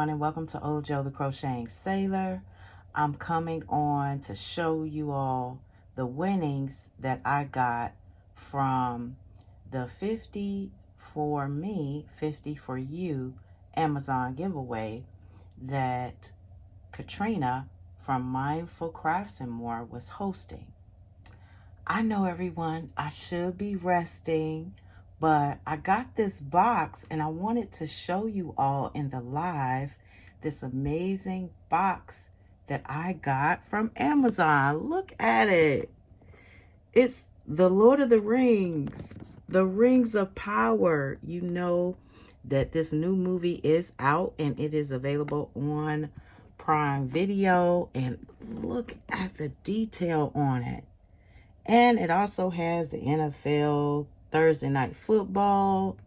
everyone, and welcome to Ojo the Crocheting Sailor. I'm coming on to show you all the winnings that I got from the 50 for me, 50 for you Amazon giveaway that Katrina from Mindful Crafts and More was hosting. I know, everyone, I should be resting, but I got this box and I wanted to show you all in the live this amazing box that I got from Amazon. Look at it. It's the Lord of the Rings, the Rings of Power. You know that this new movie is out and it is available on Prime Video. And look at the detail on it. And it also has the NFL Thursday Night Football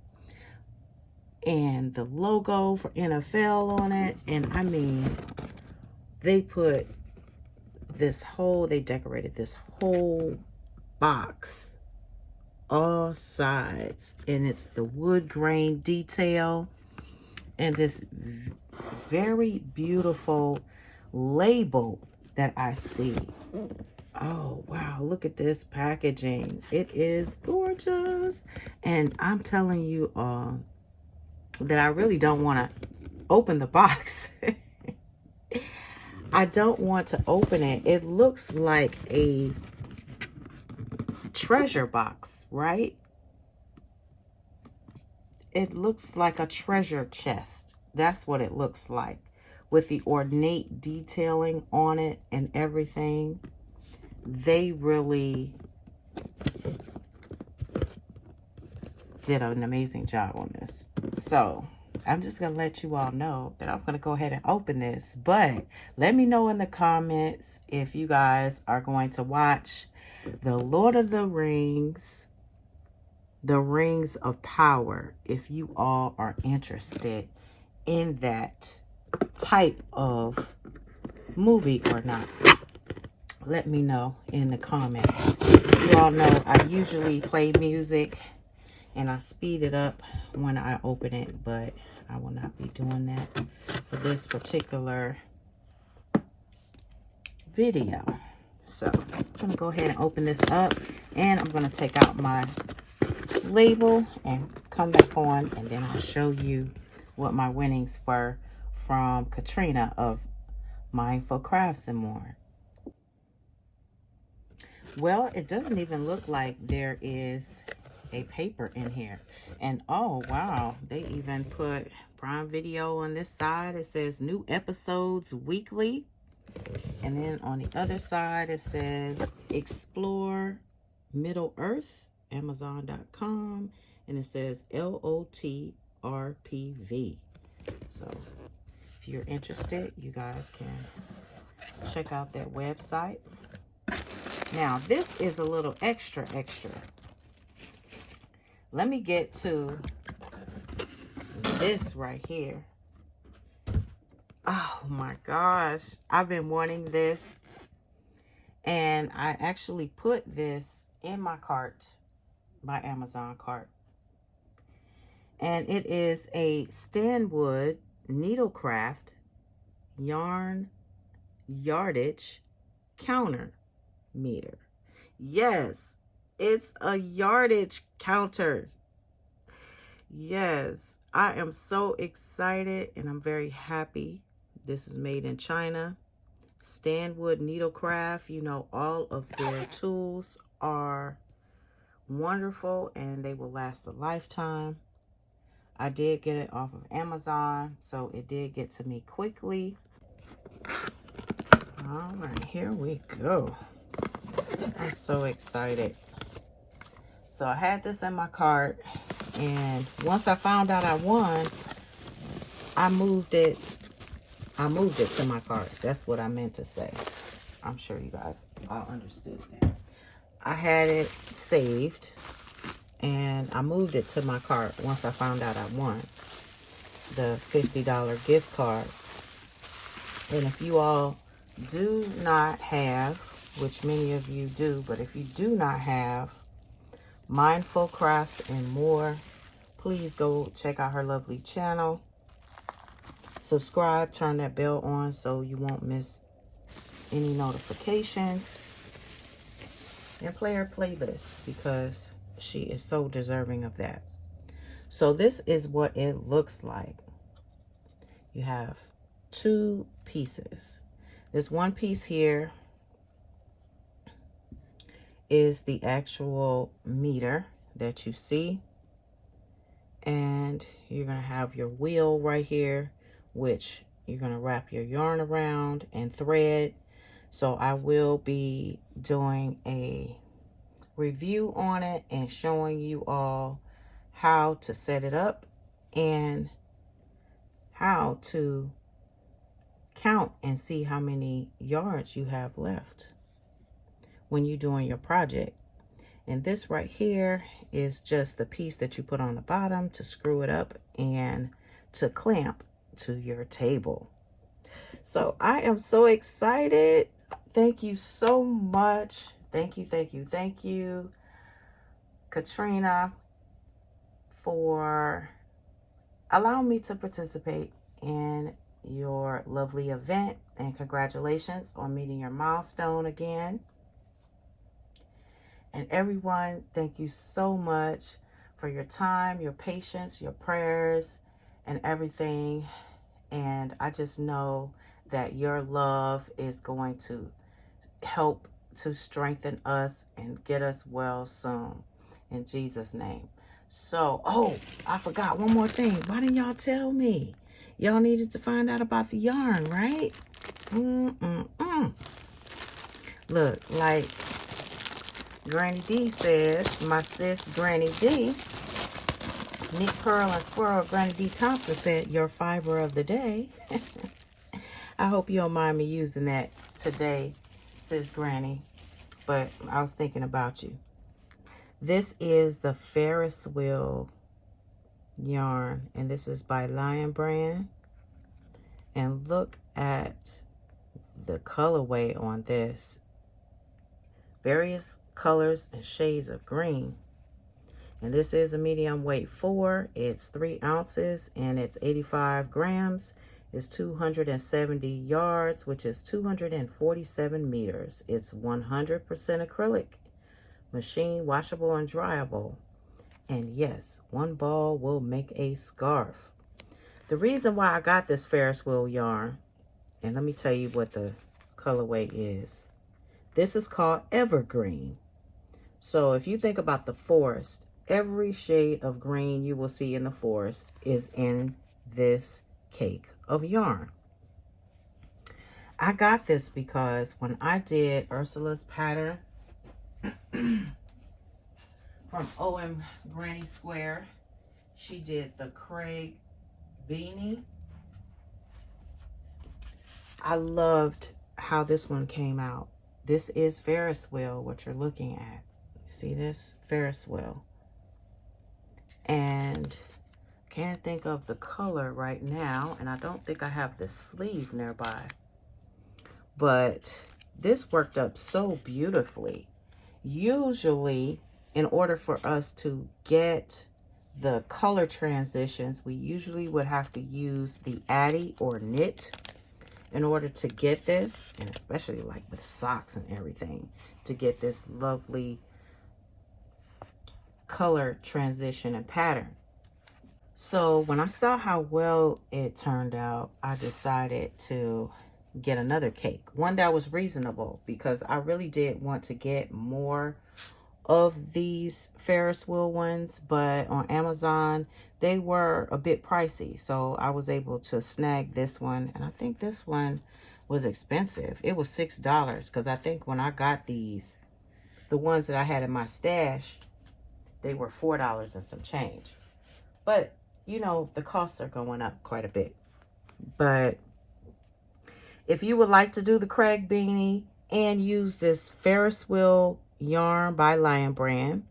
and the logo for NFL on it. And I mean, they put this whole, they decorated this whole box, all sides. And it's the wood grain detail and this very beautiful label that I see. Oh, wow. Look at this packaging. It is gorgeous. And I'm telling you all that I really don't want to open the box. I don't want to open it. It looks like a treasure box, right? It looks like a treasure chest. That's what it looks like, with the ornate detailing on it and everything. They really did an amazing job on this. So I'm just going to let you all know that I'm going to go ahead and open this. But let me know in the comments if you guys are going to watch the Lord of the Rings, the Rings of Power, if you all are interested in that type of movie or not. Let me know in the comments. You all know I usually play music and I speed it up when I open it, but I will not be doing that for this particular video. So I'm going to go ahead and open this up, and I'm going to take out my label and come back on, and then I'll show you what my winnings were from Katrina of Mindful Crafts and More. Well, it doesn't even look like there is a paper in here. And oh, wow, they even put Prime Video on this side. It says new episodes weekly. And then on the other side, it says Explore Middle Earth, Amazon.com. And it says LOTRPV. So if you're interested, you guys can check out that website. Now, this is a little extra. Let me get to this right here. Oh my gosh. I've been wanting this. And I actually put this in my cart, my Amazon cart. And it is a Stanwood Needlecraft yarn yardage counter meter. Yes, it's a yardage counter. Yes, I am so excited and I'm very happy. This is made in China. Stanwood Needlecraft, you know, all of their tools are wonderful and they will last a lifetime. I did get it off of Amazon, so it did get to me quickly. All right, here we go. I'm so excited. So I had this in my cart, and once I found out I won, I moved it to my cart. That's what I meant to say. I'm sure you guys all understood that. I had it saved and I moved it to my cart once I found out I won the $50 gift card. And if you all do not have, which many of you do, but if you do not have Mindful Crafts and More, please go check out her lovely channel. Subscribe, turn that bell on so you won't miss any notifications. And play her playlist because she is so deserving of that. So this is what it looks like. You have 2 pieces. This one piece here is the actual meter that you see. And you're going to have your wheel right here, which you're going to wrap your yarn around and thread. So I will be doing a review on it and showing you all how to set it up and how to count and see how many yards you have left when you're doing your project. And this right here is just the piece that you put on the bottom to screw it up and to clamp to your table. So I am so excited. Thank you so much. Thank you, thank you, thank you, Katrina, for allowing me to participate in your lovely event. And congratulations on meeting your milestone again. And everyone, thank you so much for your time, your patience, your prayers, and everything. And I just know that your love is going to help to strengthen us and get us well soon. In Jesus' name. So, oh, I forgot one more thing. Why didn't y'all tell me? Y'all needed to find out about the yarn, right? Look, like GrannyDee says, my sis GrannyDee, Nick Purl and Squirrel, GrannyDee Thompson said, your fiber of the day. I hope you don't mind me using that today, sis Granny, but I was thinking about you. This is the Ferris wheel yarn, and this is by Lion Brand. And look at the colorway on this. Various colors and shades of green. And this is a medium weight 4. It's 3 ounces and it's 85 grams. It's 270 yards, which is 247 meters. It's 100% acrylic, machine washable and dryable. And yes, one ball will make a scarf. The reason why I got this Ferris wheel yarn, and let me tell you what the colorway is. This is called Evergreen. So if you think about the forest, every shade of green you will see in the forest is in this cake of yarn. I got this because when I did Ursula's pattern from OMGrannySquare, she did the Craig beanie. I loved how this one came out. This is Ferris wheel, what you're looking at. See this? Ferris wheel. And can't think of the color right now, and I don't think I have the sleeve nearby. But this worked up so beautifully. Usually, in order for us to get the color transitions, we usually would have to use the Addy or knit in order to get this, and especially like with socks and everything, to get this lovely color transition and pattern. So when I saw how well it turned out, I decided to get another cake, one that was reasonable, because I really did want to get more of these Ferris wheel ones, but on Amazon they were a bit pricey, so I was able to snag this one. And I think this one was expensive. It was $6, because I think when I got these, the ones that I had in my stash, they were $4 and some change. But you know, the costs are going up quite a bit. But if you would like to do the Craig beanie and use this Ferris wheel yarn by Lion Brand,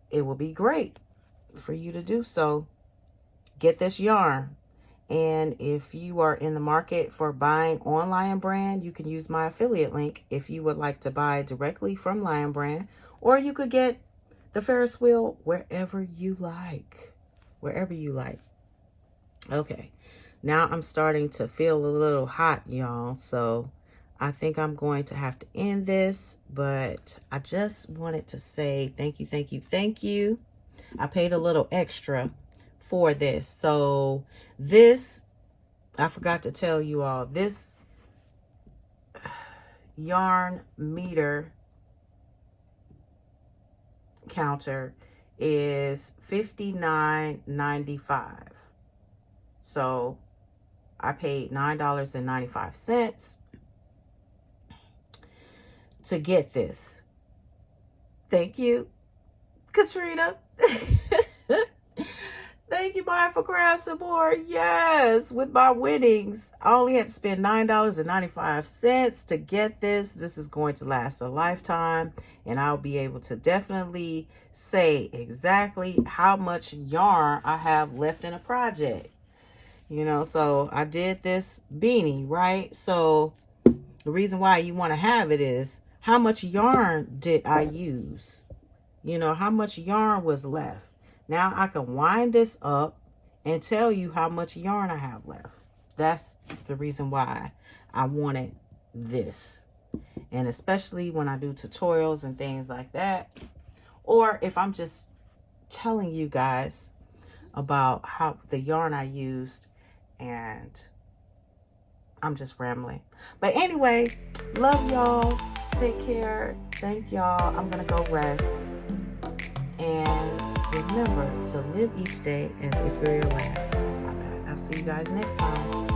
it will be great for you to do so. Get this yarn. And if you are in the market for buying on Lion Brand, you can use my affiliate link if you would like to buy directly from Lion Brand, or you could get the Ferris wheel wherever you like. Wherever you like. Okay, now I'm starting to feel a little hot, y'all, so I think I'm going to have to end this, but I just wanted to say thank you, thank you, thank you. I paid a little extra for this. So this, I forgot to tell you all, this yarn meter counter is $59.95. So I paid $9.95 to get this. Thank you, Katrina. Thank you, Maya, for craft some more. Yes, with my winnings, I only had to spend $9.95 to get this. This is going to last a lifetime, and I'll be able to definitely say exactly how much yarn I have left in a project. You know, so I did this beanie, right? So the reason why you want to have it is, how much yarn did I use? You know, how much yarn was left? Now I can wind this up and tell you how much yarn I have left. That's the reason why I wanted this. And especially when I do tutorials and things like that, or if I'm just telling you guys about how the yarn I used, and I'm just rambling. But anyway, love y'all. Take care. Thank y'all. I'm gonna go rest. And remember to live each day as if you're your last. I'll see you guys next time.